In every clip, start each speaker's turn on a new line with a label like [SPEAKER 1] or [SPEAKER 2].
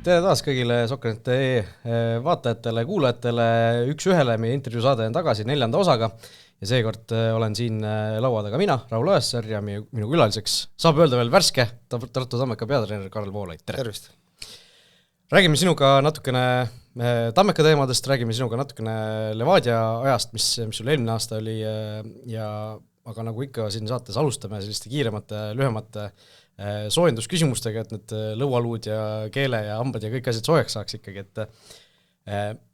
[SPEAKER 1] Tere taas kõigile Sokkernet.ee vaatajatele, kuulajatele, üks ühele meie intervjuu saade on tagasi 4. osaga ja seekord olen siin laua taga mina, Raul Ojassar ja minu külaliseks saab öelda veel värske Tartu Tammeka peatreener Karel Voolaid. Tere!
[SPEAKER 2] Tervist!
[SPEAKER 1] Räägime sinuga natukene Tammeka teemadest, räägime sinuga natukene Levadia ajast, mis sul eelmine aasta oli aga nagu ikka siin saates alustame selliste kiiremate, lühemate soojendusküsimustega, et need lõualuud ja keele ja hambad ja kõik asjad soojaks saaks ikkagi, et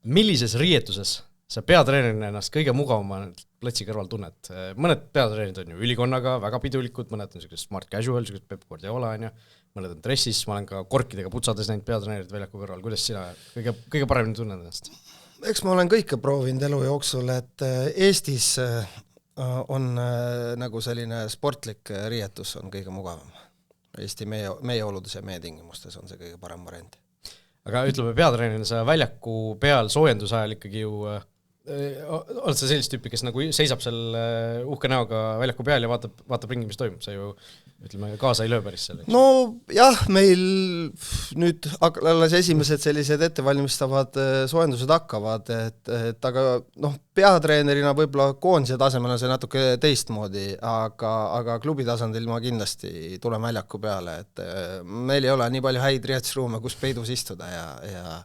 [SPEAKER 1] millises riietuses sa peatreenerina ennast kõige mugavama platsi kõrval tunned? Mõned peatreenerid on ju ülikonnaga, väga pidulikud, mõned on sellised smart casual, sellised Pep Guardiola on ju, mõned on dressis, ma olen ka korkidega putsades näinud peatreenerid väljaku kõrval. Kuidas sina kõige paremini tunned ennast?
[SPEAKER 2] Eks ma olen kõike proovinud elu jooksul, et Eestis on nagu selline sportlik riietus on kõige mugavam. Eesti meie oludes ja meie tingimustes on see kõige parem variant.
[SPEAKER 1] Aga ütleme peatreenerina sa väljaku peal soojendusajal ikkagi ju oled sa sellist tüüpi, kes nagu seisab seal uhke näoga väljaku peal ja vaatab ringi, mis toimub, sa ju ütleme kaasa ei löö päris selle.
[SPEAKER 2] No jah, meil nüüd alles esimesed sellised ettevalmistavad soojendused hakkavad, et aga peatreenerina võib-olla koondise tasemel on see natuke teistmoodi, aga klubi tasandil ma kindlasti tulen väljaku peale, et meil ei ole nii palju häid riietusruume, kus peidus istuda ja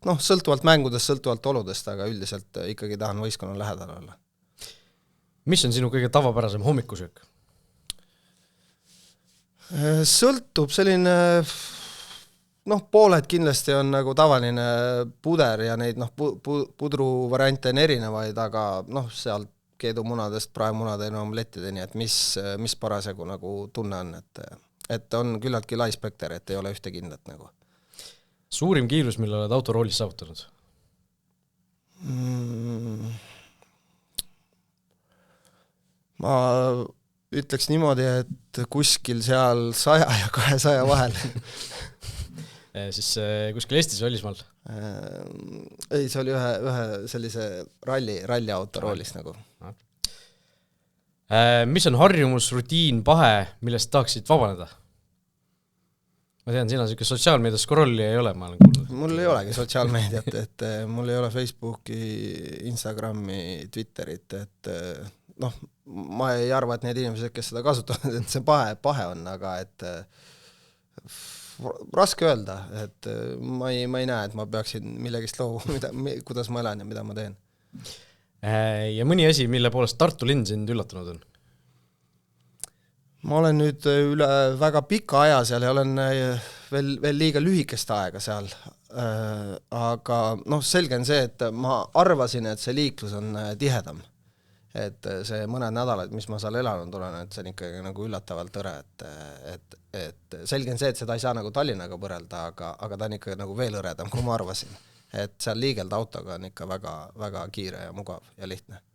[SPEAKER 2] sõltuvalt mängudest, sõltuvalt oludest, aga üldiselt ikkagi tahan võistkonna lähedal olla.
[SPEAKER 1] Mis on sinu kõige tavapärasem hommikusöök?
[SPEAKER 2] Sõltub selline, pooled kindlasti on nagu tavaline puder ja neid pudru variante on erinevaid, aga sealt keedumunadest, praemunadeni, omlettideni, et mis parasjagu nagu tunne on, et on küllaltki lai spekter, et ei ole ühte kindlat nagu.
[SPEAKER 1] Suurim kiirus, mille oled autoroolis saavutanud?
[SPEAKER 2] Ma ütleks niimoodi, et kuskil seal 100 ja 200 vahel.
[SPEAKER 1] Siis kuskil Eestis või Välismaal?
[SPEAKER 2] Ei, see oli ühe sellise ralli autoroolis nagu.
[SPEAKER 1] Mis on harjumus, rutiin, pahe, millest tahaksid vabaneda? Ma tean, sina selline sotsiaalmeedias scrolli ei ole, ma olen kuulnud.
[SPEAKER 2] Mul ei olegi sotsiaalmeediat, et mul ei ole Facebooki, Instagrami, Twitterit, et ma ei arva, et need inimesed, kes seda kasutavad, et see pahe on, aga et raske öelda, et ma ei näe, et ma peaksin millegist kuidas ma elan ja mida ma teen.
[SPEAKER 1] Ja mõni asi, mille poolest Tartu linn sind üllatunud on?
[SPEAKER 2] Ma olen nüüd üle väga pika aja seal ja olen veel liiga lühikest aega seal, aga selge on see, et ma arvasin, et see liiklus on tihedam, et see mõned nädalad, mis ma seal elanud olen, et see on ikkagi nagu üllatavalt tõre, et selge on see, et seda ei saa nagu Tallinnaga võrrelda, aga ta on ikka nagu veel õredam, kui ma arvasin, et seal liigelda autoga on ikka väga, väga kiire ja mugav ja lihtne.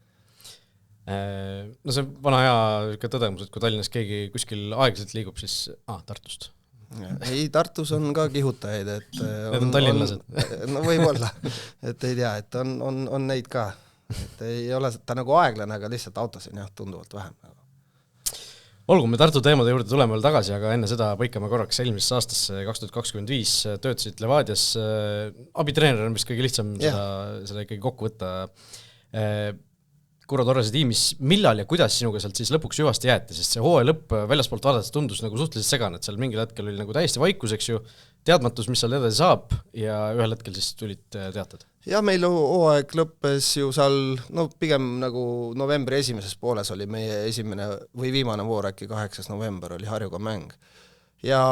[SPEAKER 1] See on vana hea tõdemus, et kui Tallinnas keegi kuskil aeglaselt liigub, siis Tartust.
[SPEAKER 2] Ei, Tartus on ka kihutajaid, et
[SPEAKER 1] need on tallinlased.
[SPEAKER 2] Võib-olla, et ei tea, et on neid ka, et ei ole ta nagu aeglane, aga lihtsalt autosin tunduvalt vähem.
[SPEAKER 1] Olgu, me Tartu teemade juurde tuleme veel tagasi, aga enne seda põikame korraks eelmisesse aastasse 2025 töötasid Levadias abitreener on vist kõige lihtsam seda ikkagi kokku võtta. Kuro Torrese tiimis, millal ja kuidas sinuga sealt siis lõpuks hüvasti jäeti, sest see hooaja lõpp väljaspoolt vaadates tundus nagu suhteliselt segane, et seal mingil hetkel oli nagu täiesti vaikus, eks ju, teadmatus, mis seal edasi saab ja ühel hetkel siis tulid teated.
[SPEAKER 2] Ja meil hooaeg lõppes ju seal, pigem nagu novembri esimeses pooles oli meie esimene või viimane voor, äkki 8. november oli Harjuga mäng. Ja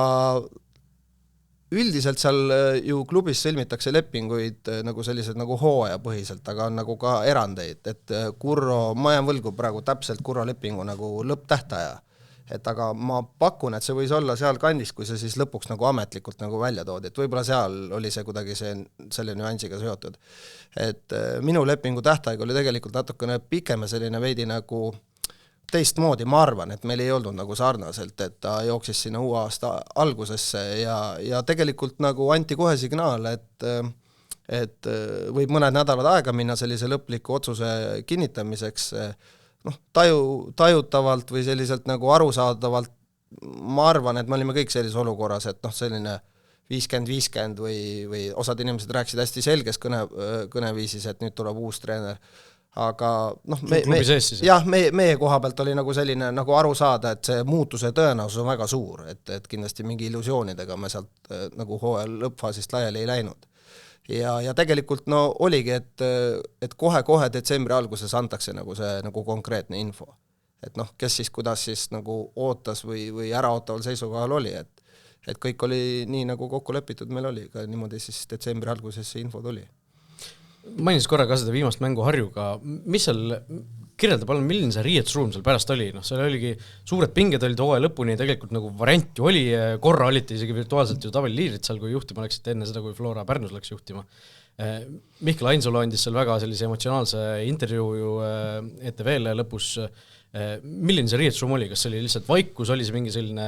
[SPEAKER 2] üldiselt seal ju klubis sõlmitakse lepinguid nagu sellised nagu hooaja põhiselt, aga on nagu ka erandeid, et ma jään võlgu praegu täpselt Kurro lepingu nagu lõpptähtaja, et aga ma pakun, et see võis olla seal kandis, kui see siis lõpuks nagu ametlikult nagu välja toodi, et võib-olla seal oli see kuidagi selle nüansiga seotud. Et minu lepingu tähtaeg oli tegelikult natukene pikem ja selline veidi nagu teistmoodi, ma arvan, et meil ei olnud nagu sarnaselt, et ta jooksis sinna uue aasta algusesse ja tegelikult nagu anti kohe signaal, et võib mõned nädalad aega minna sellise lõpliku otsuse kinnitamiseks, tajutavalt või selliselt nagu arusaadavalt, ma arvan, et me olime kõik sellises olukorras, et selline 50-50 või osad inimesed rääkisid hästi selges kõneviisis, et nüüd tuleb uus treener, aga noh, meie koha pealt oli nagu selline nagu aru saada, et see muutuse tõenäosus on väga suur, et kindlasti mingi illusioonidega me sealt nagu hooajal lõppfaasist laiali ei läinud. Ja tegelikult no oligi, et kohe detsembri alguses antakse nagu see nagu konkreetne info. Et noh, kes siis kuidas siis nagu ootas või äraootaval seisukohal oli, et kõik oli nii nagu kokku lepitud meil oli, ka niimoodi siis detsembri alguses see info tuli.
[SPEAKER 1] Mainis korra ka seda viimast mängu Harjuga, mis seal, kirjelda palun, milline see riietusruum seal pärast oli, noh seal oligi suured pinged olid hooaja lõpuni, tegelikult nagu variant ju oli, korra olite isegi virtuaalselt ju tabeliliidrid seal, kui juhtima läksite enne seda, kui Flora Pärnus läks juhtima. Mihkel Ainsalu andis seal väga sellise emotsionaalse intervjuu ju ETV-le lõpus. Milline see riietusruum oli, kas see oli lihtsalt vaikus, oli see mingi selline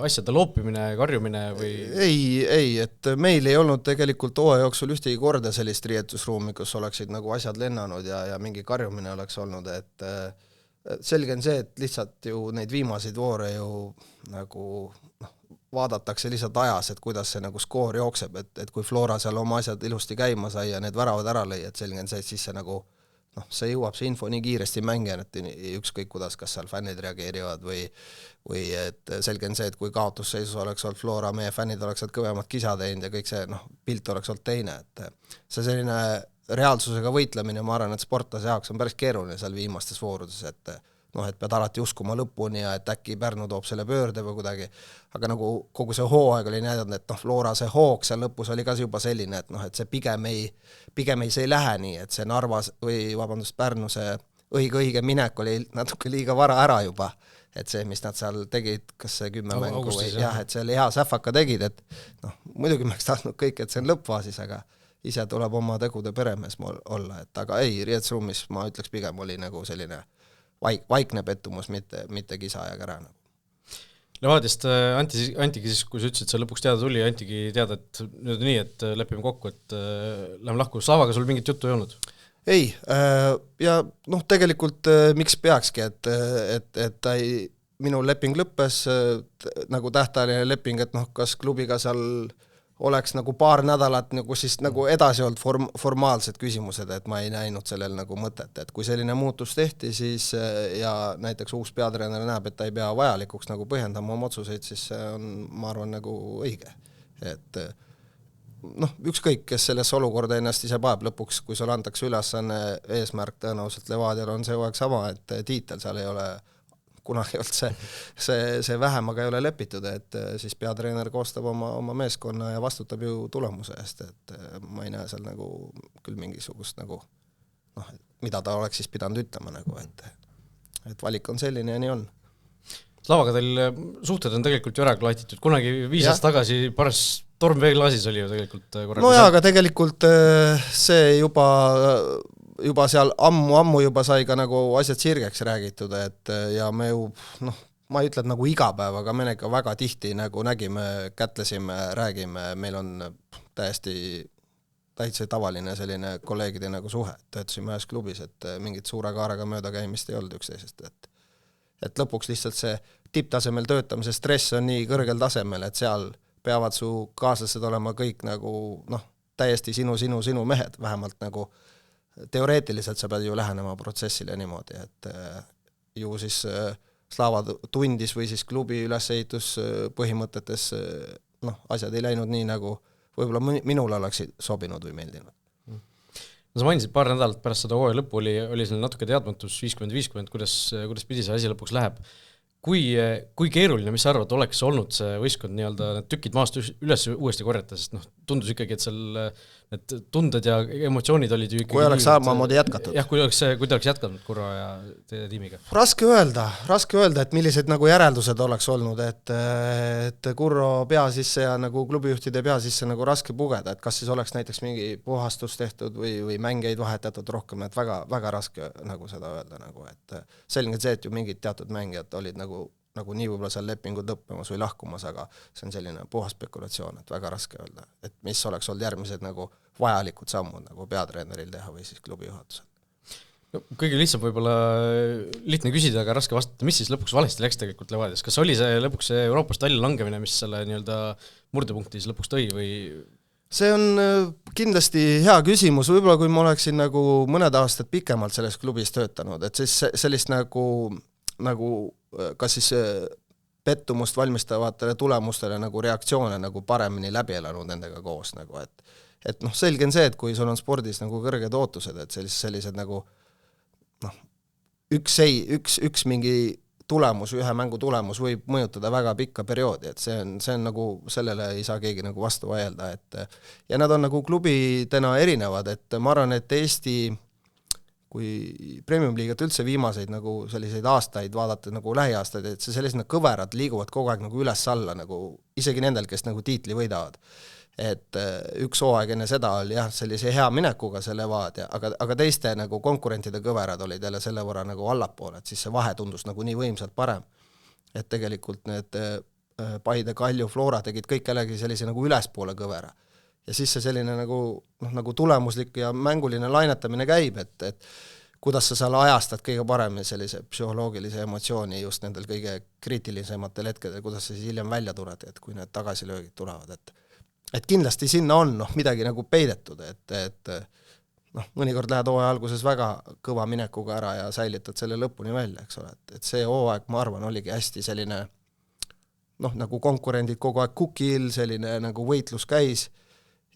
[SPEAKER 1] asjade loopimine, karjumine või?
[SPEAKER 2] Ei, et meil ei olnud tegelikult hooaja jooksul ühtegi korda sellist riietusruumi, kus oleksid nagu asjad lennanud ja mingi karjumine oleks olnud, et selge on see, et lihtsalt ju neid viimaseid voore ju nagu vaadatakse lihtsalt ajas, et kuidas see nagu skoor jookseb, et kui Flora seal oma asjad ilusti käima sai ja need väravad ära lõi, et selge on see, et siis see nagu see jõuab see info nii kiiresti mängijana, et ükskõik kuidas, kas seal fännid reageerivad või et selge on see, et kui kaotusseisus oleks olnud Flora, meie fännid oleks kõvemad kisa teinud ja kõik see pilt oleks olnud teine, et see selline reaalsusega võitlemine, ma arvan, et sportlase jaoks on päris keeruline seal viimastes voorudes, et pead alati uskuma lõpuni ja et äkki Pärnu toob selle pöörde või kuidagi, aga nagu kogu see hooaeg oli näidanud, et Flora see hoog seal lõpus oli ka juba selline, et see pigem ei see ei lähe nii, et see Narvas Pärnu see õige minek oli natuke liiga vara ära juba, et see, mis nad seal tegid, kas see 10 mängu või et seal hea sähvaka tegid, et muidugi me oleks tahtnud kõik, et see on lõppfaasis, aga ise tuleb oma tegude peremees olla, et aga ei, riietusruumis ma ütleks pigem oli nagu selline vaikne pettumus, mitte kisa ja kära.
[SPEAKER 1] Levadiast Antigi siis, kui sa ütlesid, see lõpuks teada tuli, Antigi teada, et nüüd nii, et lepime kokku, et lähme lahku. Slavaga sul mingit juttu ei olnud?
[SPEAKER 2] Ei, ja tegelikult miks peakski, et minu leping lõppes nagu tähtajaline leping, et kas klubiga seal oleks nagu paar nädalat nagu siis nagu edasi olnud formaalsed küsimused, et ma ei näinud sellel nagu mõtet, et kui selline muutus tehti, siis ja näiteks uus peatreener näeb, et ta ei pea vajalikuks nagu põhjendama oma otsuseid, siis see on, ma arvan, nagu õige. Et ükskõik, kes sellesse olukorda ennast ise paeb lõpuks, kui sul antakse ülesanne eesmärk, tõenäoliselt Levadial on see aeg sama, et tiitel seal ei ole kunagi olnud see vähemaga ei ole lepitud, et siis peatreener koostab oma meeskonna ja vastutab ju tulemuse eest, et ma ei näe seal nagu küll mingisugust nagu mida ta oleks siis pidanud ütlema nagu, et valik on selline ja nii on.
[SPEAKER 1] Slavaga teil suhted on tegelikult ju ära klaatitud, kunagi 5 aastat tagasi paras torm veeklaasis oli ju tegelikult korraga.
[SPEAKER 2] No jaa, aga tegelikult see juba seal ammu juba sai ka nagu asjad sirgeks räägitud, et ja me ju, ma ei ütle, et nagu iga päev, aga me ikka väga tihti nagu nägime, kätlesime, räägime, meil on täitsa tavaline selline kolleegide nagu suhe, töötasime ühes klubis, et mingit suure kaarega mööda käimist ei olnud üksteisest, et lõpuks lihtsalt see tipptasemel töötamise stress on nii kõrgel tasemel, et seal peavad su kaaslased olema kõik nagu täiesti sinu mehed, vähemalt nagu teoreetiliselt sa pead ju lähenema protsessile niimoodi, et ju siis Slava tundis või siis klubi ülesehitus põhimõtetes asjad ei läinud nii, nagu võib-olla minule oleks sobinud või meeldinud.
[SPEAKER 1] No sa mainisid paar nädalat pärast seda hooaja lõppu oli seal natuke teadmatus 50-50, kuidas pidi see asi lõpuks läheb. Kui keeruline, mis sa arvad, oleks olnud see võistkond nii-öelda need tükid maast üles uuesti korjata, sest tundus ikkagi, et seal need tunded ja emotsioonid olid ju ikkagi
[SPEAKER 2] kui oleks samamoodi jätkatud.
[SPEAKER 1] Jah, kui oleks jätkanud Kurva ja teie tiimiga.
[SPEAKER 2] Raske öelda, et millised nagu järeldused oleks olnud, et Kurro pea sisse ja nagu klubijuhtide pea sisse nagu raske pugeda, et kas siis oleks näiteks mingi puhastus tehtud või mängeid vahetatud rohkem, et väga, väga raske nagu seda öelda, nagu, et selge see, et ju mingid teatud mängijad olid nagu nii võib-olla seal lepingud lõppemas või lahkumas, aga see on selline puhas spekulatsioon, et väga raske öelda, et mis oleks olnud järgmised nagu vajalikud sammud nagu peatreeneril teha või siis klubi juhatusel.
[SPEAKER 1] No, kõige lihtsam võib-olla lihtne küsida, aga raske vastata, mis siis lõpuks valesti läks tegelikult Levadias, kas oli see lõpuks see Euroopast välja langemine, mis selle nii-öelda murdepunktis lõpuks tõi või?
[SPEAKER 2] See on kindlasti hea küsimus, võib-olla kui ma oleksin nagu mõned aastad pikemalt selles klubis töötanud, et siis sellist nagu kas siis pettumust valmistavatele tulemustele nagu reaktsioone nagu paremini läbi elanud nendega koos nagu, et noh, selge on see, et kui sul on spordis nagu kõrged ootused, et sellised nagu noh, üks mingi tulemus, ühe mängu tulemus võib mõjutada väga pikka perioodi, et see on nagu, sellele ei saa keegi nagu vastu vaielda, et ja nad on nagu klubidena erinevad, et ma arvan, et Eesti, kui Premium-liigat üldse viimaseid nagu selliseid aastaid vaadata nagu lähiaastaid, et sellised kõverad liiguvad kogu aeg nagu üles-alla, nagu isegi nendel, kes nagu tiitli võidavad. Et üks hooaeg enne seda oli jah, sellise hea minekuga see Levadia, aga teiste nagu konkurentide kõverad olid jälle selle võrra nagu allapoole, et siis see vahe tundus nagu nii võimsalt parem. Et tegelikult need Paide, Kalju, Flora tegid kõik jällegi sellise nagu ülespoole kõvera. Ja siis see selline nagu tulemuslik ja mänguline lainetamine käib, et kuidas sa seal ajastad kõige paremini sellise psühholoogilise emotsiooni just nendel kõige kriitilisematel hetkedel, kuidas sa siis hiljem välja tuled, et kui need tagasilöögid tulevad, et kindlasti sinna on midagi nagu peidetud, et mõnikord lähed hooaja alguses väga kõva minekuga ära ja säilitad selle lõpuni välja, eks ole, et see hooaeg, ma arvan, oligi hästi selline nagu konkurendid kogu aeg kukil, selline nagu võitlus käis,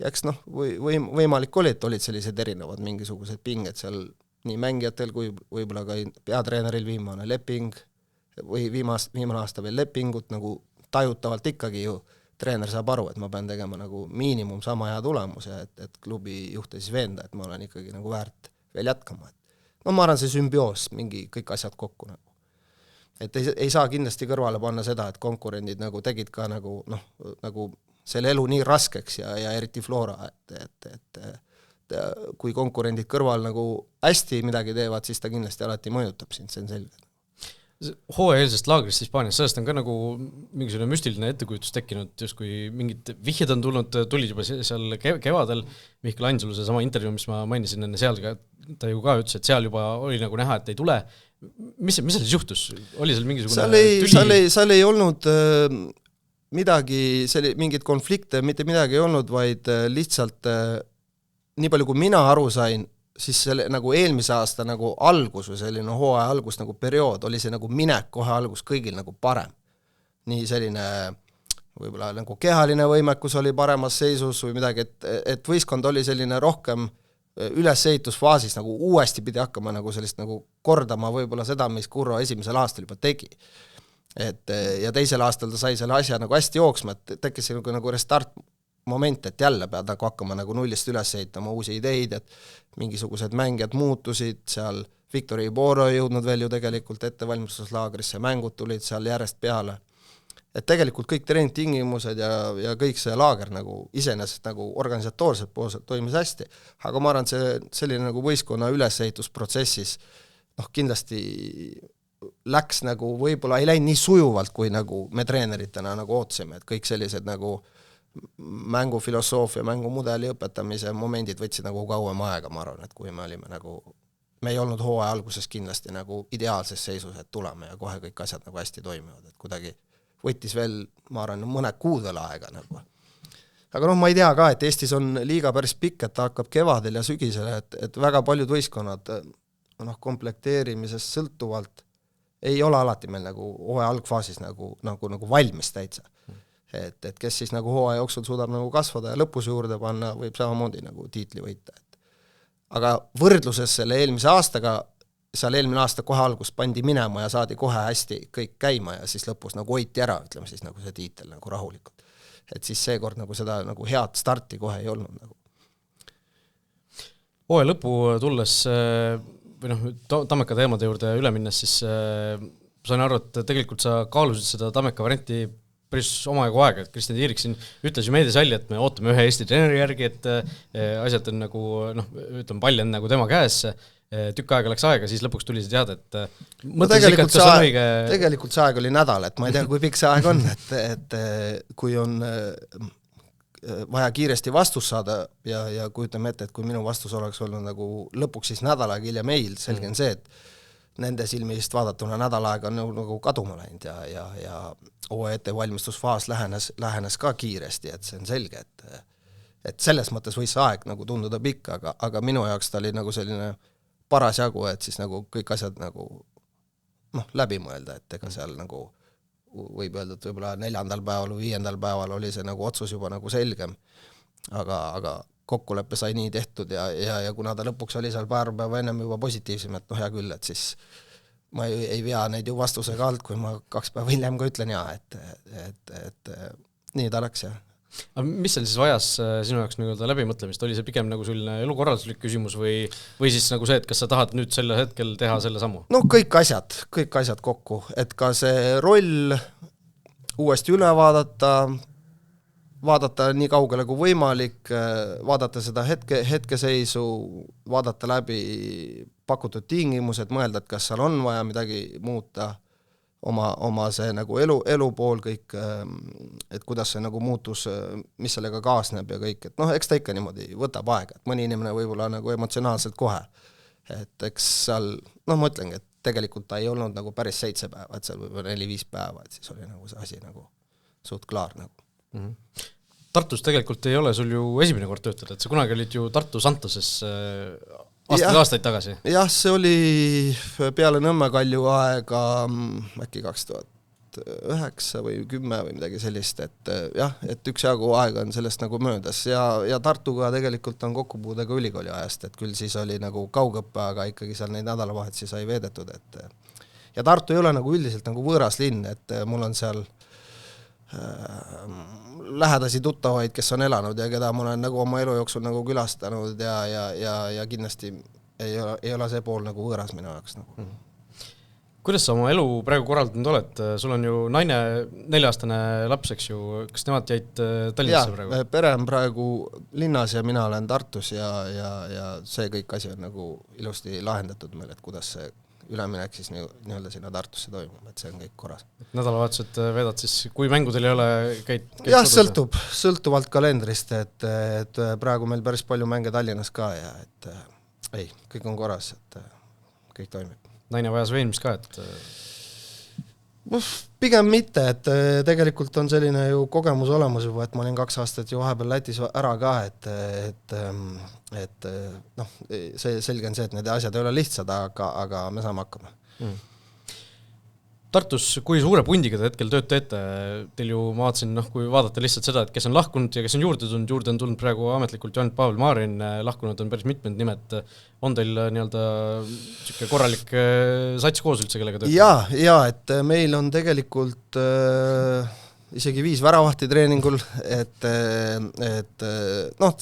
[SPEAKER 2] ja eks võimalik oli, et olid sellised erinevad mingisugused pinged seal nii mängijatel kui võib-olla ka peatreeneril viimane leping või viimane aasta veel lepingut, nagu tajutavalt ikkagi ju treener saab aru, et ma pean tegema nagu miinimum sama hea tulemuse, et klubi juhte siis veenda, et ma olen ikkagi nagu väärt veel jätkama. Ma arvan, see sümbioos, mingi kõik asjad kokku nagu. Et ei saa kindlasti kõrvale panna seda, et konkurendid nagu tegid ka nagu selle elu nii raskeks ja eriti Flora, et kui konkurendid kõrval nagu hästi midagi teevad, siis ta kindlasti alati mõjutab sind, see on selge.
[SPEAKER 1] Hooajaeelsest laagrist Hispaanias, sellest on ka nagu mingisugune müstiline ettekujutus tekkinud, just kui mingid vihjed on tulid juba seal kevadel, Mihkel Ainsalu see sama intervjuu, mis ma mainisin enne seal, ta ju ka ütles, et seal juba oli nagu näha, et ei tule. Mis seal siis juhtus? Oli seal mingisugune
[SPEAKER 2] tüli? Seal ei olnud midagi, mingid konflikte, mitte midagi ei olnud, vaid lihtsalt nii palju, kui mina aru sain, siis selle nagu eelmise aasta nagu algus või selline hooaja algus nagu periood oli see nagu minek kohe algus kõigil nagu parem. Nii selline võib-olla nagu kehaline võimekus oli paremas seisus või midagi, et võistkond oli selline rohkem ülesehitusfaasis nagu uuesti pidi hakkama nagu sellist nagu kordama võib-olla seda, mis Kurro esimesel aastal juba tegi. Ja teisel aastal ta sai selle asja nagu hästi jooksma, et tekkis nagu restart moment, et jälle pead nagu hakkama nagu nullist üles ehitama uusi ideid, et mingisugused mängijad muutusid, seal Viktor Iboro ei jõudnud veel ju tegelikult ettevalmistuslaagrisse, mängud tulid seal järjest peale. Et tegelikult kõik treeningtingimused ja kõik see laager nagu iseenesest nagu organisatoorselt poolselt toimis hästi, aga ma arvan, see selline nagu võistkonna ülesehitusprotsessis kindlasti läks nagu võib-olla ei läinud nii sujuvalt, kui nagu me treeneritena nagu ootasime, et kõik sellised nagu mängufilosoofia, mängumudeli õpetamise momendid võtsid nagu kauem aega, ma arvan, et kui me olime nagu, me ei olnud hooaja alguses kindlasti nagu ideaalses seisus, et tuleme ja kohe kõik asjad nagu hästi toimivad, et kuidagi võttis veel, ma arvan, mõned kuud veel aega nagu. Aga ma ei tea ka, et Eestis on liiga päris pikk, et ta hakkab kevadel ja sügisel, et väga paljud võistkonnad komplekteerimisest sõltuvalt ei ole alati meil nagu hooaja algfaasis nagu valmis täitsa. Et kes siis nagu hooaja jooksul suudab nagu kasvada ja lõpus juurde panna, võib samamoodi nagu tiitli võita. Aga võrdluses selle eelmise aastaga, seal eelmine aasta kohe algus pandi minema ja saadi kohe hästi kõik käima ja siis lõpus nagu hoiti ära, ütleme siis nagu see tiitel nagu rahulikult. Et siis seekord nagu seda nagu head starti kohe ei olnud nagu.
[SPEAKER 1] Hooaja lõpu tulles või Tammeka teemade juurde üle minnes, siis sain aru, et tegelikult sa kaalusid seda Tammeka varianti päris omajagu aega, et Kristjan Tiirik siin ütles ju meedias välja, et me ootame ühe Eesti treeneri järgi, et asjad on nagu, pall on nagu tema käes, tükk aega läks aega, siis lõpuks tuli see teada, et
[SPEAKER 2] tegelikult see aeg oli nädal, et ma ei tea, kui pikk see aeg on, et kui on vaja kiiresti vastus saada ja kujutame ette, et kui minu vastus oleks olnud nagu lõpuks siis nädal aega hiljem meil, selge on see, nende silmist vaadatuna nädal aega on nagu kaduma läinud ja ettevalmistusfaas lähenes ka kiiresti, et see on selge, et selles mõttes võis see aeg nagu tunduda pikk, aga minu jaoks ta oli nagu selline parasjagu, et siis nagu kõik asjad nagu läbi mõelda, et ega seal nagu võib öelda, et võib-olla 4. päeval või 5. päeval oli see nagu otsus juba nagu selgem, aga kokkuleppe sai nii tehtud ja kuna ta lõpuks oli seal paar päeva ennem juba positiivsem, et hea küll, et siis ma ei vea neid ju vastusega alt, kui ma 2 päeva hiljem ka ütlen et nii ta läks, jah.
[SPEAKER 1] Aga mis seal siis vajas sinu jaoks nii-öelda läbimõtlemist, oli see pigem nagu selline elukorralduslik küsimus või siis nagu see, et kas sa tahad nüüd selle hetkel teha selle sammu?
[SPEAKER 2] No kõik asjad kokku, et ka see roll uuesti üle vaadata nii kaugele kui võimalik, vaadata seda hetkeseisu, vaadata läbi pakutud tingimused, mõelda, et kas seal on vaja midagi muuta, oma see nagu elu pool kõik, et kuidas see nagu muutus, mis sellega kaasneb ja kõik, et eks ta ikka niimoodi võtab aega, et mõni inimene võib-olla nagu emotsionaalselt kohe, et eks seal, ma ütlengi, et tegelikult ta ei olnud nagu päris 7 päeva, et seal võib-olla 4-5 päeva, et siis oli nagu see asi nagu suht klaar nagu.
[SPEAKER 1] Tartus tegelikult ei ole sul ju esimene kord töötada, et sa kunagi olid ju Tartu Santoses aastaid tagasi.
[SPEAKER 2] Jah, see oli peale Nõmme Kalju aega äkki 2009 või 10 või midagi sellist, et jah, et üksjagu aega on sellest nagu möödas ja Tartuga tegelikult on kokkupuudega ülikooli ajast, et küll siis oli nagu kaugõppe, aga ikkagi seal neid nädalavahetusi sai veedetud, et ja Tartu ei ole nagu üldiselt nagu võõras linn, et mul on seal lähedasi tuttavaid, kes on elanud ja keda ma olen nagu oma elu jooksul nagu külastanud ja kindlasti ei ole see pool nagu võõras minu jaoks nagu.
[SPEAKER 1] Kuidas sa oma elu praegu korraldanud oled? Sul on ju naine 4-aastane laps, eks ju, kas nemad jäid Tallinnasse praegu?
[SPEAKER 2] Jah, pere on praegu linnas ja mina olen Tartus ja see kõik asi on nagu ilusti lahendatud meil, et kuidas see üleminek siis nii-öelda sinna Tartusse toimub, et see on kõik korras.
[SPEAKER 1] Nädalavahetused veedad siis, kui mängudel ei ole, käid
[SPEAKER 2] jah, sõltuvalt kalendrist, et praegu meil päris palju mänge Tallinnas ka ja et ei, kõik on korras, et kõik toimib.
[SPEAKER 1] Naine vajas veenimist ka, et
[SPEAKER 2] pigem mitte, et tegelikult on selline ju kogemus olemas juba, et ma olin 2 aastat ju vahepeal Lätis ära ka, et see selge on see, et need asjad ei ole lihtsad, aga me saame hakkama.
[SPEAKER 1] Tartus, kui suure pundiga te hetkel tööd teete? Teil ju ma vaatasin, kui vaadata lihtsalt seda, et kes on lahkunud ja kes on juurde tulnud praegu ametlikult Johann Pavel Maarin, lahkunud on päris mitmed nimed. On teil nii-öelda korralik sats koos üldse, kellega töötab?
[SPEAKER 2] Ja, et meil on tegelikult isegi 5 väravahti treeningul, et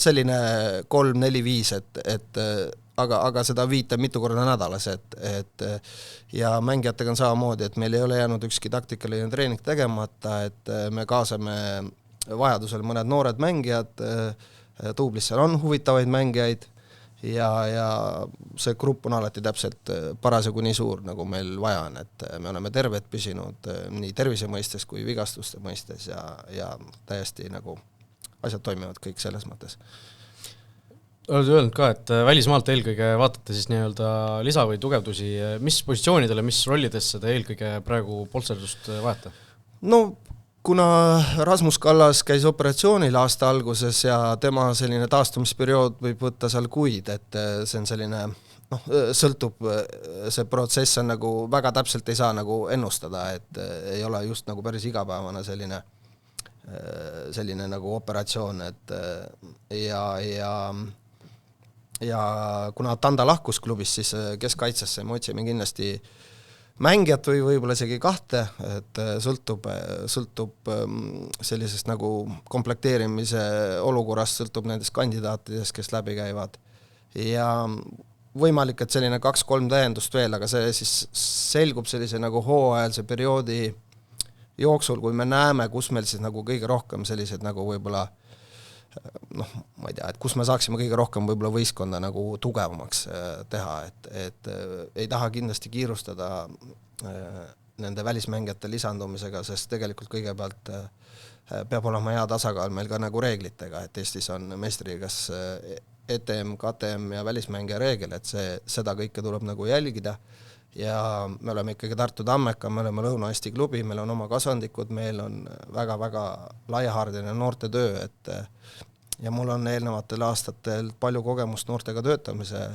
[SPEAKER 2] selline 3, 4, 5, et aga seda 5 mitu korda nädalas, et ja mängijatega on samamoodi, et meil ei ole jäänud ükski taktikaline treening tegemata, et me kaasame vajadusel mõned noored mängijad, Tuublisse on huvitavaid mängijaid ja see grupp on alati täpselt parasjagu nii suur, nagu meil vaja on, et me oleme terved püsinud nii tervise mõistes kui vigastuste mõistes ja täiesti nagu asjad toimivad kõik selles mõttes.
[SPEAKER 1] Oled öelnud ka, et välismaalt eelkõige vaatate siis nii-öelda lisa- või tugevdusi. Mis positsioonidele, mis rollidesse te eelkõige praegu polsterdust vajate?
[SPEAKER 2] No kuna Rasmus Kallas käis operatsioonil aasta alguses ja tema selline taastumisperiood võib võtta seal kuid, et see on selline, sõltub, see protsess on nagu väga täpselt ei saa nagu ennustada, et ei ole just nagu päris igapäevane selline nagu operatsioon, et ja kuna Tanda lahkus klubist, siis keskkaitsesse me otsime kindlasti mängijat või võib-olla isegi 2, et sõltub sellisest nagu komplekteerimise olukorrast, sõltub nendest kandidaatidest, kes läbi käivad. Ja võimalik, et selline 2-3 täiendust veel, aga see siis selgub sellise nagu hooajalise perioodi jooksul, kui me näeme, kus meil siis nagu kõige rohkem sellised nagu võib-olla ma ei tea, et kus me saaksime kõige rohkem võib-olla võistkonda nagu tugevamaks teha, et ei taha kindlasti kiirustada nende välismängijate lisandumisega, sest tegelikult kõigepealt peab olema hea tasakaal meil ka nagu reeglitega, et Eestis on meistrigas ETM, KTM ja välismängija reegel, et seda kõike tuleb nagu jälgida ja me oleme ikkagi Tartu Tammeka, me oleme Lõuna-Eesti klubi, meil on oma kasandikud, meil on väga-väga laiahaardeline noortetöö, et ja mul on eelnevatel aastatel palju kogemust noortega töötamise,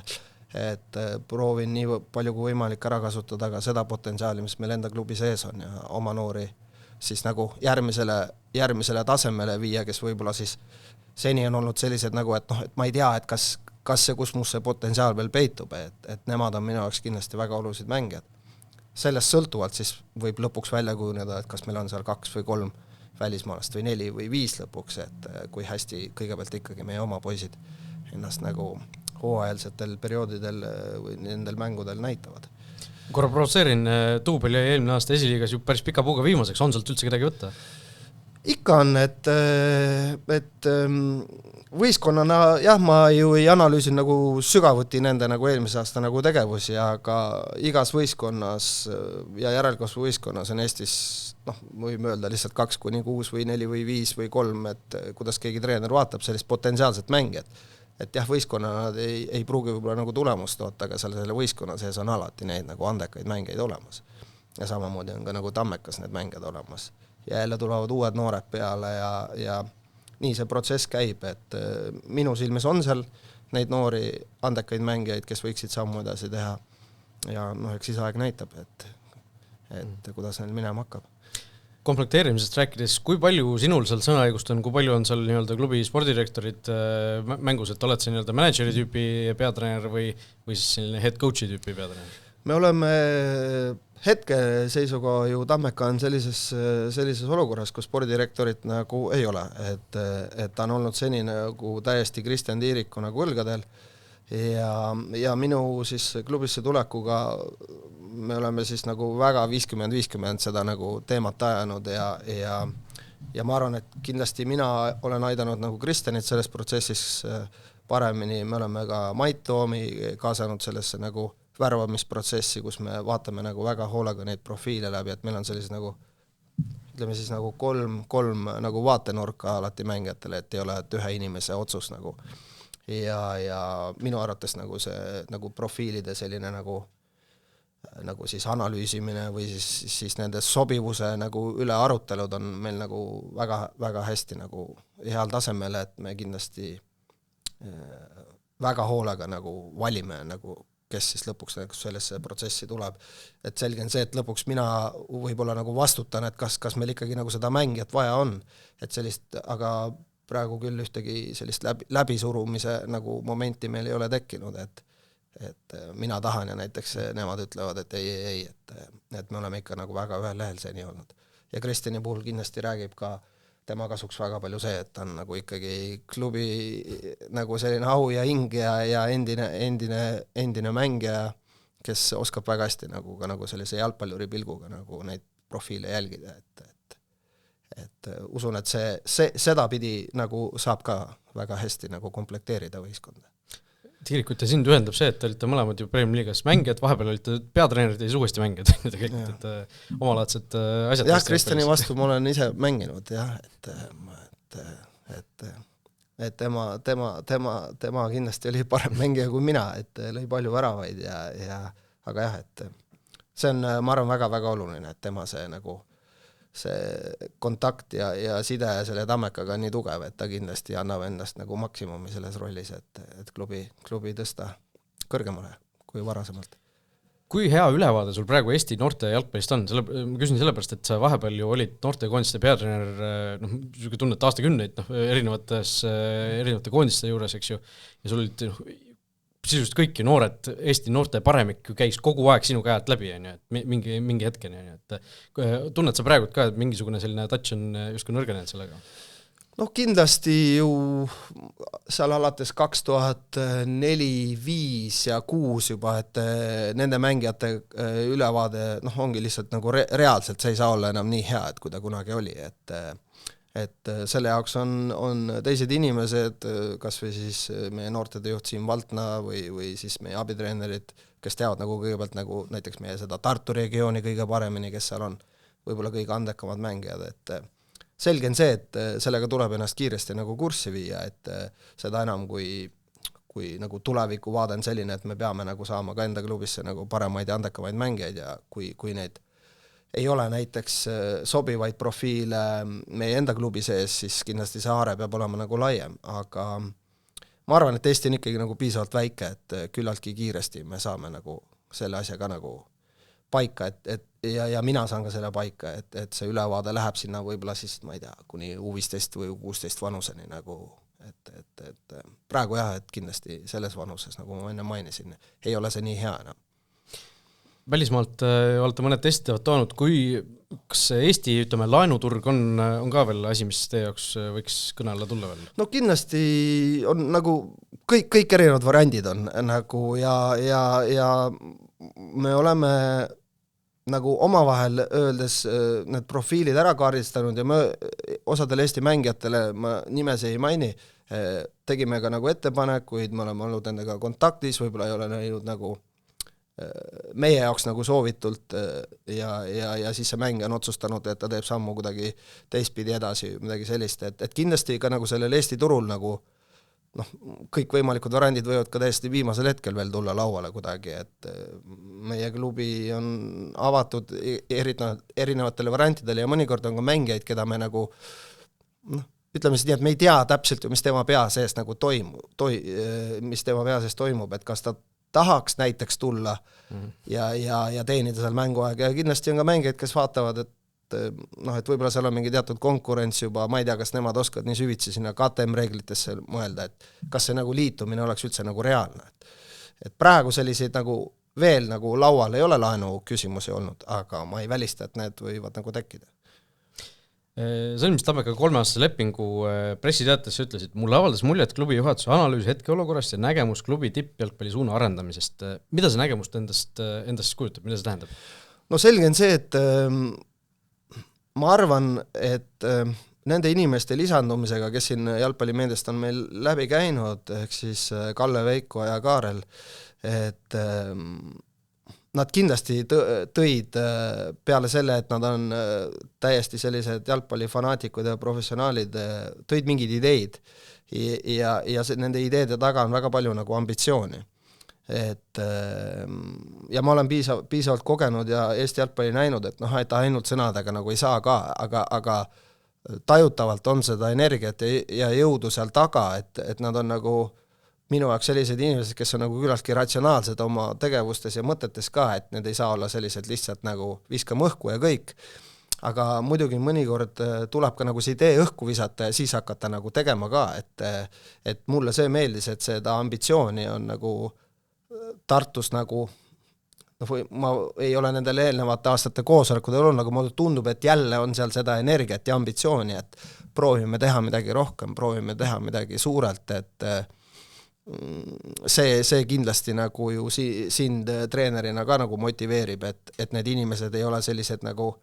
[SPEAKER 2] et proovin nii palju kui võimalik ära kasutada ka seda potentsiaali, mis meil enda klubi sees on ja oma noori siis nagu järgmisele tasemele viia, kes võib-olla siis seni on olnud sellised nagu, et et ma ei tea, et kas see, kus must see potentsiaal veel peitub, et nemad on minu jaoks kindlasti väga olulised mängijad. Sellest sõltuvalt siis võib lõpuks välja kujuneda, et kas meil on seal 2 või 3 välismaalast või 4 või 5 lõpuks, et kui hästi kõigepealt ikkagi meie oma poisid ennast nagu hooajalsetel perioodidel või nendel mängudel näitavad.
[SPEAKER 1] Korra provotseerin, Tuubel jäi eelmine aasta esiliigas ju päris pika puuga viimaseks, on sealt üldse kedagi võtta?
[SPEAKER 2] Ikka on, et võistkonnana jah, ma ju ei analüüsin nagu sügavuti nende nagu eelmise aasta nagu tegevusi, aga igas võistkonnas ja järelkasvu võistkonnas on Eestis, võime öelda lihtsalt 2-6 või 4 või 5 või 3, et kuidas keegi treener vaatab sellist potentsiaalset mängijat. Et jah, võistkonnana nad ei pruugi võib-olla nagu tulemust toota, aga selle võistkonna sees on alati neid nagu andekaid mängeid olemas. Ja samamoodi on ka nagu Tammekas need mängijad olemas. Ja jälle tulevad uued noored peale ja nii see protsess käib, et minu silmis on seal neid noori andekaid mängijaid, kes võiksid sammu edasi teha ja eks siis aeg näitab, et kuidas neil minema hakkab.
[SPEAKER 1] Komplekteerimisest rääkides, kui palju sinul seal sõnaõigust on, kui palju on seal nii-öelda klubi spordidirektorid mängus, et oled see nii-öelda manageri tüüpi peatreener või siis selline head coach'i tüüpi peatreener? Me
[SPEAKER 2] oleme hetke seisuga ju Tammeka on sellises olukorras, kus spordidirektorit nagu ei ole, et ta on olnud seni nagu täiesti Kristjan Tiiriku nagu õlgadel ja minu siis klubisse tulekuga me oleme siis nagu väga 50-50 seda nagu teemat ajanud ja ma arvan, et kindlasti mina olen aidanud nagu Kristjanit selles protsessis paremini, me oleme ka Mait Toomi kaasanud sellesse nagu värvamisprotsessi, kus me vaatame nagu väga hoolega neid profiile läbi, et meil on sellised nagu ütleme siis nagu kolm nagu vaatenurka alati mängijatele, et ei ole et ühe inimese otsus nagu ja minu arvates nagu see nagu profiilide selline nagu siis analüüsimine või siis nende sobivuse nagu üle arutelud on meil nagu väga, väga hästi nagu heal tasemel, et me kindlasti väga hoolega nagu valime nagu kes siis lõpuks sellesse protsessi tuleb. Et selge on see, et lõpuks mina võib-olla nagu vastutan, et kas meil ikkagi nagu seda mängijat vaja on, et sellist, aga praegu küll ühtegi sellist läbisurumise nagu momenti meil ei ole tekkinud, et mina tahan ja näiteks nemad ütlevad, et ei, et me oleme ikka nagu väga ühel lehel seni olnud. Ja Kristjani puhul kindlasti räägib ka tema kasuks väga palju see, et on nagu ikkagi klubi nagu selline au ja hing ja endine mängija, kes oskab väga hästi nagu ka nagu sellise jalgpalluri pilguga nagu neid profiile jälgida, et usun, et seda pidi nagu saab ka väga hästi nagu komplekteerida võistkonda.
[SPEAKER 1] Tiirikut ja sind ühendab see, et te olite mõlemad ju Premium Liigas mängijad, vahepeal olite peatreenerid ja siis uuesti mängijad tegelikult, et omalaadsed asjad.
[SPEAKER 2] Jah, Kristjani vastu ma olen ise mänginud, jah, et tema kindlasti oli parem mängija kui mina, et lõi palju väravaid aga jah, et see on, ma arvan, väga-väga oluline, et tema see nagu see kontakt ja side selle Tammekaga on nii tugev, et ta kindlasti annab endast nagu maksimumi selles rollis, et klubi tõsta kõrgemale kui varasemalt.
[SPEAKER 1] Kui hea ülevaade sul praegu Eesti noorte jalgpallist on? Ma küsin sellepärast, et sa vahepeal ju olid noorte koondiste peatreener, tunnet aastakümneid erinevate koondiste juures, eks ju, ja sul olid sisuliselt kõik noored, Eesti noorte paremik käis kogu aeg sinu käed läbi, et mingi hetkeni, et tunned sa praegu ka, et mingisugune selline touch on justkui nõrgenenud sellega?
[SPEAKER 2] Kindlasti ju seal alates 2004, 2005 ja 2006 juba, et nende mängijate ülevaade ongi lihtsalt nagu reaalselt, see ei saa olla enam nii hea, et kui ta kunagi oli, et selle jaoks on teised inimesed, kas või siis meie noortede juht Siim Valtna või siis meie abitreenerid, kes teavad nagu kõigepealt nagu näiteks meie seda Tartu regiooni kõige paremini, kes seal on võib-olla kõige andekamad mängijad, et selge on see, et sellega tuleb ennast kiiresti nagu kurssi viia, et seda enam, kui kui nagu tulevikuvaade on selline, et me peame nagu saama ka enda klubisse nagu paremaid ja andekamaid mängijaid ja kui neid ei ole näiteks sobivaid profiile meie enda klubi sees, siis kindlasti see haare peab olema nagu laiem, aga ma arvan, et Eesti on ikkagi nagu piisavalt väike, et küllaltki kiiresti me saame nagu selle asja ka nagu paika, ja mina saan ka selle paika, et see ülevaade läheb sinna võib-olla siis, ma ei tea, kuni U15 või U16 vanuseni nagu, et praegu jah, et kindlasti selles vanuses, nagu ma enne mainisin, ei ole see nii hea enam.
[SPEAKER 1] Välismaalt olete mõned testitavad toonud, kas Eesti, ütleme, laenuturg on ka veel asi, mis teie jaoks võiks kõne alla tulla veel?
[SPEAKER 2] No kindlasti on nagu kõik erinevad variandid on nagu ja me oleme nagu omavahel öeldes need profiilid ära kaardistanud ja me osadele Eesti mängijatele, ma nimesi ei maini, tegime ka nagu ettepanekuid, me oleme olnud nendega kontaktis, võib-olla ei ole näinud nagu meie jaoks nagu soovitult ja siis see mängija on otsustanud, et ta teeb sammu kuidagi teistpidi edasi, midagi sellist, et kindlasti ka nagu sellel Eesti turul nagu kõik võimalikud variandid võivad ka täiesti viimasel hetkel veel tulla lauale kuidagi, et meie klubi on avatud erinevatele variantidele ja mõnikord on ka mängijaid, keda me nagu ütleme siis nii, et me ei tea täpselt, mis tema pea sees nagu toimub, et kas ta tahaks näiteks tulla ja teenida seal mänguaega ja kindlasti on ka mängijaid, kes vaatavad, et võib-olla seal on mingi teatud konkurents juba, ma ei tea, kas nemad oskavad nii süvitsi sinna KTM reeglitesse mõelda, et kas see nagu liitumine oleks üldse nagu reaalne. Et praegu selliseid nagu veel nagu laual ei ole laenu küsimusi olnud, aga ma ei välista, et need võivad nagu tekkida.
[SPEAKER 1] Sõlmis Tammeka 3-aastase lepingu pressiteates ütlesid, mulle avaldas mulje, et klubi juhatuse analüüs hetkeolukorrast ja nägemus klubi tippjalgpalli suuna arendamisest. Mida see nägemust endast kujutab, mida see tähendab?
[SPEAKER 2] No selge on see, et ma arvan, et nende inimeste lisandumisega, kes siin jalgpallimeediast on meil läbi käinud, ehk siis Kalle, Veiko ja Kaarel, et nad kindlasti tõid peale selle, et nad on täiesti sellised jalgpallifanaatikud ja professionaalid, tõid mingid ideid ja nende ideede taga on väga palju nagu ambitsiooni. Et ja ma olen piisavalt kogenud ja Eesti jalgpalli näinud, et et ainult sõnadega nagu ei saa ka, aga tajutavalt on seda energiat ja jõudu seal taga, et nad on nagu minu jaoks sellised inimesed, kes on nagu küllaltki ratsionaalsed oma tegevustes ja mõtetes ka, et need ei saa olla sellised lihtsalt nagu viskame õhku ja kõik, aga muidugi mõnikord tuleb ka nagu see idee õhku visata ja siis hakata nagu tegema ka, et mulle see meeldis, et seda ambitsiooni on nagu Tartus nagu, ma ei ole nendel eelnevate aastate koosolekudel olnud, aga mulle tundub, et jälle on seal seda energiat ja ambitsiooni, et proovime teha midagi rohkem, proovime teha midagi suurelt, et see kindlasti nagu ju sind treenerina ka nagu motiveerib, et need inimesed ei ole sellised nagu,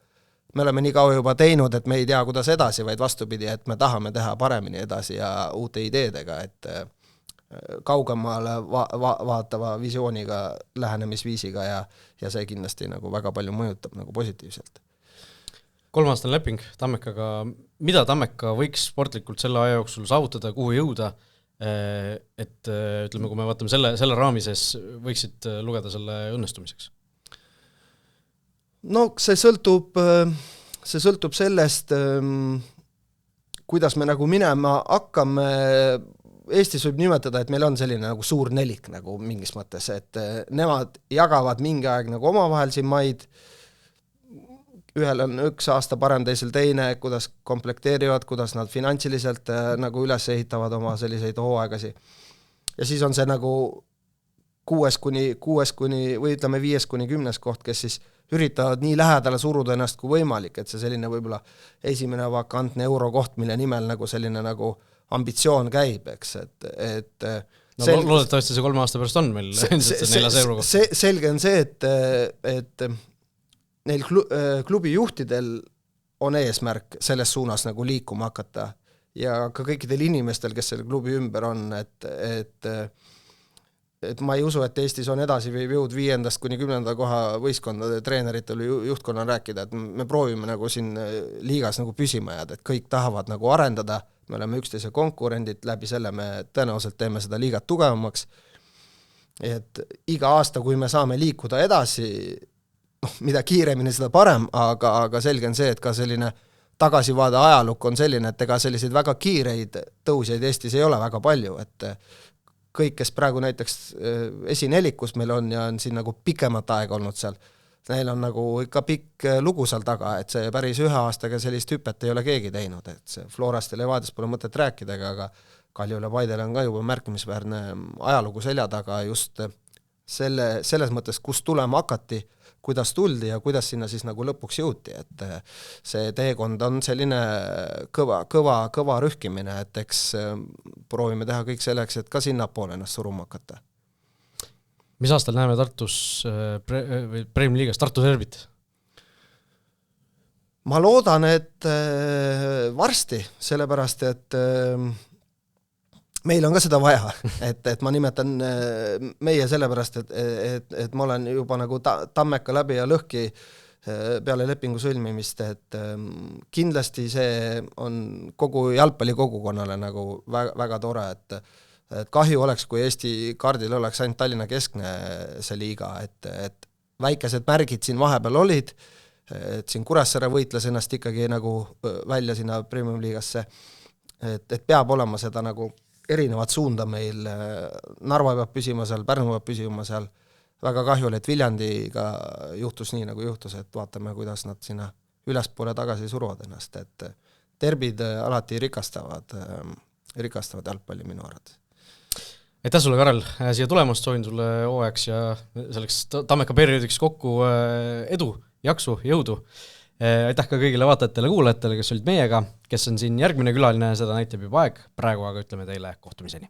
[SPEAKER 2] me oleme nii kaua juba teinud, et me ei tea, kuidas edasi, vaid vastupidi, et me tahame teha paremini edasi ja uute ideedega, et kaugemale vaatava visiooniga, lähenemisviisiga ja see kindlasti nagu väga palju mõjutab nagu positiivselt.
[SPEAKER 1] 3-aastane leping Tammekaga, mida Tammeka võiks sportlikult selle aja jooksul saavutada, kuhu jõuda, et ütleme, kui me vaatame selle raami sees, võiksid lugeda selle õnnestumiseks?
[SPEAKER 2] No see sõltub sellest, kuidas me nagu minema hakkame. Eestis võib nimetada, et meil on selline nagu suur nelik nagu mingis mõttes, et nemad jagavad mingi aeg nagu omavahel siin maid, ühel on üks aasta parem, teisel teine, kuidas komplekteerivad, kuidas nad finantsiliselt nagu üles ehitavad oma selliseid hooaegasi. Ja siis on see nagu 6 kuni või ütleme 5 kuni 10 koht, kes siis üritavad nii lähedale suruda ennast kui võimalik, et see selline võib-olla esimene vakantne eurokoht, mille nimel nagu selline nagu ambitsioon käib, eks, et
[SPEAKER 1] loodetavasti see 3 aasta pärast on meil endiselt see 4 euro kohta.
[SPEAKER 2] Selge on see, et neil klubi juhtidel on eesmärk selles suunas nagu liikuma hakata ja ka kõikidel inimestel, kes selle klubi ümber on, et ma ei usu, et Eestis on edasi või jõud 5. kuni 10. koha võistkondade treeneritel juhtkonnal rääkida, et me proovime nagu siin liigas nagu püsima jääda, et kõik tahavad nagu arendada, me oleme üksteise konkurendid, läbi selle me tõenäoliselt teeme seda liigat tugevamaks, et iga aasta, kui me saame liikuda edasi, mida kiiremini seda parem, aga selge on see, et ka selline tagasivaade ajalukk on selline, et ega selliseid väga kiireid tõusjaid Eestis ei ole väga palju, et kõik, kes praegu näiteks esinelikus meil on ja on siin nagu pikemat aega olnud seal, neil on nagu ikka pikk lugu seal taga, et see päris 1 aastaga sellist hüpet ei ole keegi teinud, et see Florast ja Levadiast pole mõtet rääkida, aga Kaljule Paidele on ka juba märkimisväärne ajalugu selja taga just selles mõttes, kus tulema hakati, kuidas tuldi ja kuidas sinna siis nagu lõpuks jõuti, et see teekond on selline kõva rühkimine, et eks proovime teha kõik selleks, et ka sinna poole ennast suruma hakata.
[SPEAKER 1] Mis aastal näeme Tartus Premium Liigas Tartu Derbit?
[SPEAKER 2] Ma loodan, et varsti, sellepärast, et meil on ka seda vaja, et ma nimetan meie sellepärast, et ma olen juba nagu Tammeka läbi ja lõhki peale lepingu sõlmimist, et kindlasti see on kogu jalgpallikogukonnale nagu väga tore, et kahju oleks, kui Eesti kaardil oleks ainult Tallinna keskne see liiga, et väikesed märgid siin vahepeal olid, et siin Kuressaare võitles ennast ikkagi nagu välja sinna Premium Liigasse, et peab olema seda nagu erinevat suunda meil, Narva peab püsima seal, Pärnu peab püsima seal, väga kahjul, et Viljandiga juhtus nii, nagu juhtus, et vaatame, kuidas nad sinna ülespoole tagasi suruvad ennast, et derbid alati rikastavad jalgpalli minu arvates.
[SPEAKER 1] Aitäh sulle, Karel, siia tulemast, soovin sulle hooajaks ja selleks Tammeka perioodiks kokku edu, jaksu, jõudu. Aitäh ka kõigile vaatajatele, kuulajatele, kes olid meiega, kes on siin järgmine külaline, seda näitab juba aeg, praegu aga ütleme teile kohtumiseni.